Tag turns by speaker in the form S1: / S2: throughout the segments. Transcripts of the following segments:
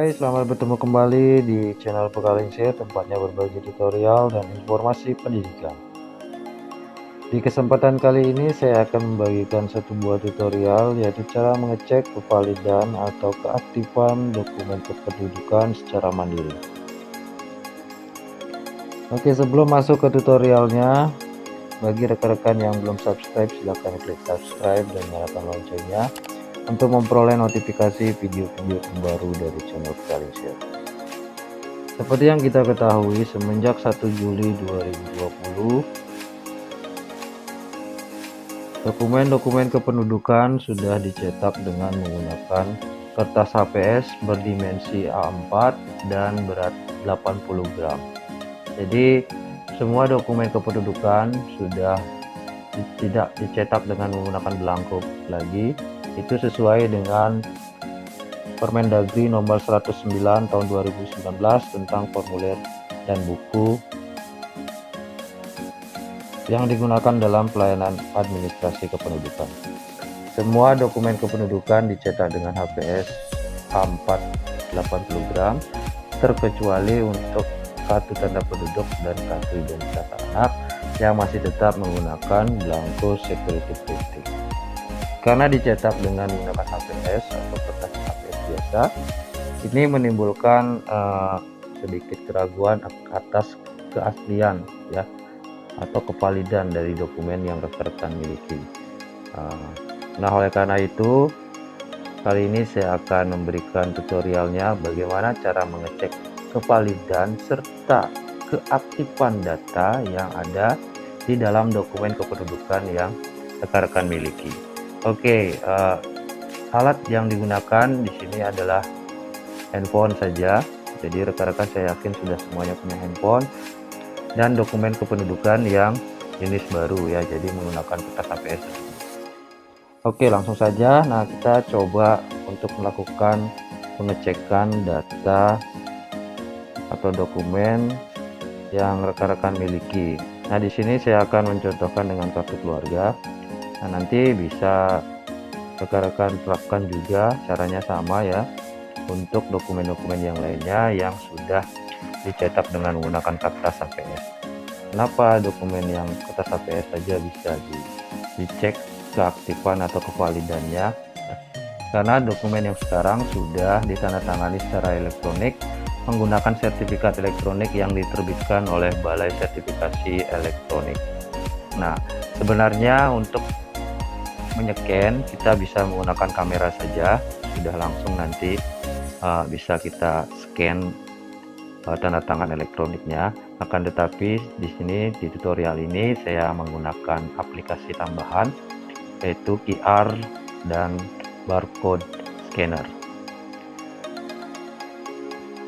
S1: Hai, selamat bertemu kembali di channel Pekalingsir, tempatnya berbagi tutorial dan informasi pendidikan. Di kesempatan kali ini saya akan membagikan satu buah tutorial, yaitu cara mengecek kevalidan atau keaktifan dokumen kependudukan secara mandiri. Oke, sebelum masuk ke tutorialnya, bagi rekan-rekan yang belum subscribe, silahkan klik subscribe dan nyalakan loncengnya untuk memperoleh notifikasi video-video terbaru dari channel Pekalingsir. Seperti yang kita ketahui, semenjak 1 Juli 2020, dokumen-dokumen kependudukan sudah dicetak dengan menggunakan kertas HVS berdimensi A4 dan berat 80 gram. Jadi, semua dokumen kependudukan sudah tidak dicetak dengan menggunakan belangko lagi. Itu sesuai dengan Permendagri nomor 109 tahun 2019 tentang formulir dan buku yang digunakan dalam pelayanan administrasi kependudukan. Semua dokumen kependudukan dicetak dengan HVS A4 80 gram terkecuali untuk kartu tanda penduduk dan kartu identitas anak yang masih tetap menggunakan belangko security printing. Karena dicetak dengan menggunakan HVS atau kertas HVS biasa, ini menimbulkan sedikit keraguan atas keaslian ya atau kevalidan dari dokumen yang rekan-rekan miliki. Nah, oleh karena itu kali ini saya akan memberikan tutorialnya bagaimana cara mengecek kevalidan serta keaktifan data yang ada di dalam dokumen kependudukan yang rekan-rekan miliki. Oke, alat yang digunakan di sini adalah handphone saja. Jadi rekan-rekan saya yakin sudah semuanya punya handphone dan dokumen kependudukan yang jenis baru ya. Jadi menggunakan kertas HVS. Oke, langsung saja. Nah, kita coba untuk melakukan pengecekan data atau dokumen yang rekan-rekan miliki. Nah, di sini saya akan mencontohkan dengan kartu keluarga. Nah, nanti bisa rekan-rekan terapkan juga caranya sama ya untuk dokumen-dokumen yang lainnya yang sudah dicetak dengan menggunakan kertas HVS. Kenapa dokumen yang kertas HVS saja bisa dicek keaktifan atau kevalidannya? Karena dokumen yang sekarang sudah ditandatangani secara elektronik menggunakan sertifikat elektronik yang diterbitkan oleh Balai Sertifikasi Elektronik. Nah, sebenarnya untuk menyeken kita bisa menggunakan kamera saja, sudah langsung nanti bisa kita scan tanda tangan elektroniknya. Akan tetapi di sini di tutorial ini saya menggunakan aplikasi tambahan yaitu QR dan barcode scanner.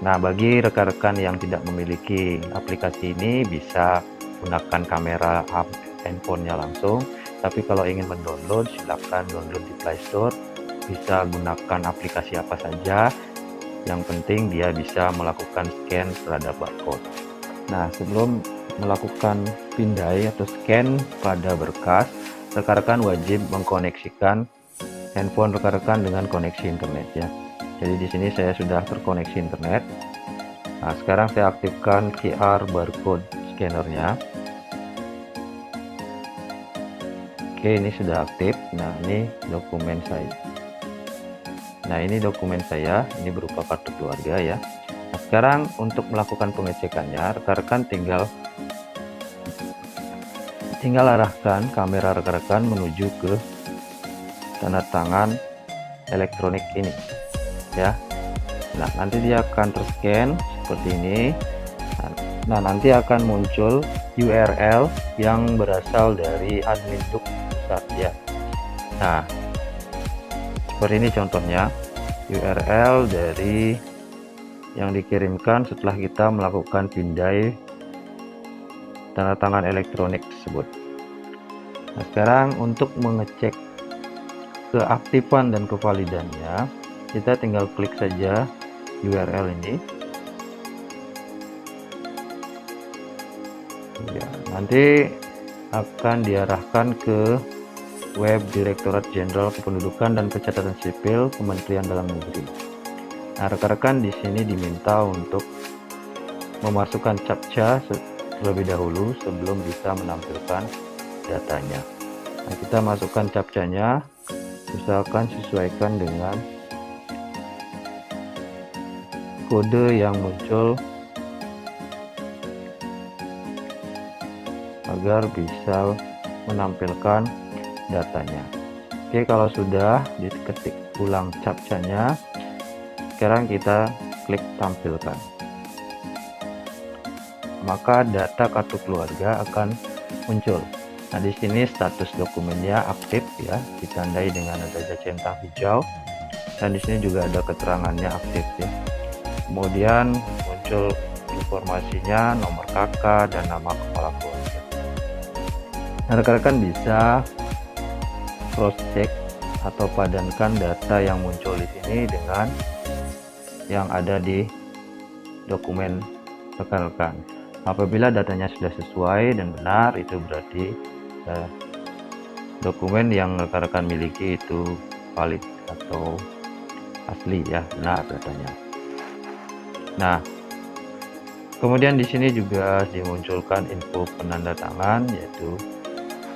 S1: Nah, bagi rekan-rekan yang tidak memiliki aplikasi ini bisa gunakan kamera handphonenya langsung. Tapi kalau ingin mendownload, silakan download di Play Store. Bisa gunakan aplikasi apa saja. Yang penting dia bisa melakukan scan terhadap barcode. Nah, sebelum melakukan pindai atau scan pada berkas, rekan-rekan wajib mengkoneksikan handphone rekan-rekan dengan koneksi internet ya. Jadi di sini saya sudah terkoneksi internet. Nah, sekarang saya aktifkan QR barcode scannernya. Oke, ini sudah aktif. Nah, ini dokumen saya. Nah, ini dokumen saya. Ini berupa kartu keluarga ya. Nah, sekarang untuk melakukan pengecekannya, rekan-rekan tinggal arahkan kamera rekan-rekan menuju ke tanda tangan elektronik ini ya. Nah, nanti dia akan terscan seperti ini. Nah, nanti akan muncul URL yang berasal dari admin duk pusat ya. Nah, seperti ini contohnya URL dari yang dikirimkan setelah kita melakukan pindai tanda tangan elektronik tersebut. Nah, sekarang untuk mengecek keaktifan dan kevalidannya, kita tinggal klik saja URL ini. Ya, nanti akan diarahkan ke web Direktorat Jenderal Kependudukan dan Pencatatan Sipil Kementerian Dalam Negeri. Nah, rekan-rekan di sini diminta untuk memasukkan captcha terlebih dahulu sebelum bisa menampilkan datanya. Nah, kita masukkan captcha-nya, usahakan sesuaikan dengan kode yang muncul agar bisa menampilkan datanya. Oke, kalau sudah diketik ulang captcha-nya, sekarang kita klik tampilkan. Maka data kartu keluarga akan muncul. Nah, di sini status dokumennya aktif ya, ditandai dengan adanya centang hijau, dan di sini juga ada keterangannya aktif ya. Kemudian muncul informasinya, nomor kakak dan nama kepala keluarga. Nah, rekan-rekan bisa cross check atau padankan data yang muncul di sini dengan yang ada di dokumen rekan-rekan. Apabila datanya sudah sesuai dan benar, itu berarti dokumen yang rekan-rekan miliki itu valid atau asli ya, benar datanya. Nah, kemudian di sini juga dimunculkan info penanda tangan, yaitu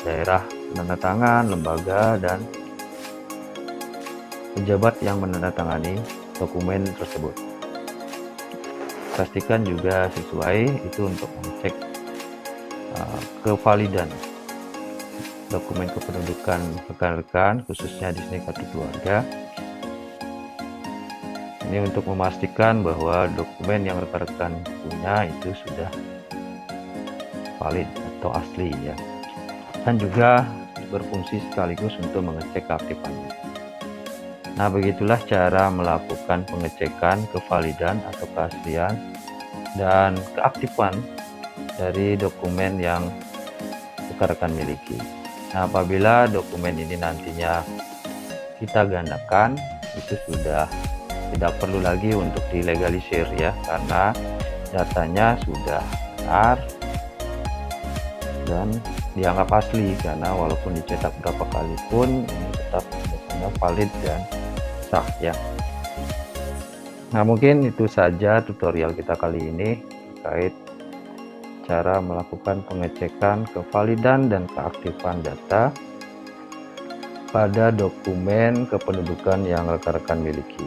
S1: daerah penanda tangan, lembaga, dan pejabat yang menandatangani dokumen tersebut. Pastikan juga sesuai, itu untuk mengecek kevalidan dokumen kependudukan rekan-rekan, khususnya di sini kartu keluarga. Ini untuk memastikan bahwa dokumen yang rekan-rekan punya itu sudah valid atau asli ya, dan juga berfungsi sekaligus untuk mengecek keaktifannya. Nah, begitulah cara melakukan pengecekan kevalidan atau keaslian dan keaktifan dari dokumen yang rekan-rekan miliki. Nah, apabila dokumen ini nantinya kita gandakan, itu sudah tidak perlu lagi untuk dilegalisir ya, karena datanya sudah benar dan dianggap asli, karena walaupun dicetak berapa kali pun ini tetap valid dan sah ya. Nah, mungkin itu saja tutorial kita kali ini terkait cara melakukan pengecekan kevalidan dan keaktifan data pada dokumen kependudukan yang rekan-rekan miliki.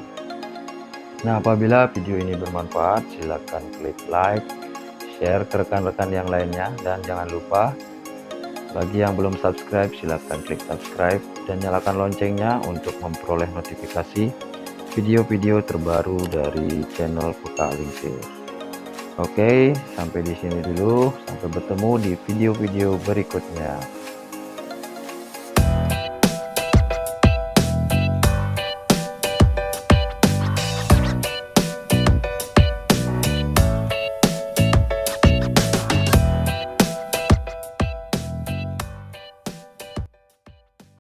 S1: Nah, apabila video ini bermanfaat, silakan klik like, share ke rekan-rekan yang lainnya, dan jangan lupa bagi yang belum subscribe, silakan klik subscribe dan nyalakan loncengnya untuk memperoleh notifikasi video-video terbaru dari channel PK Alingsir. Oke, sampai di sini dulu. Sampai bertemu di video-video berikutnya.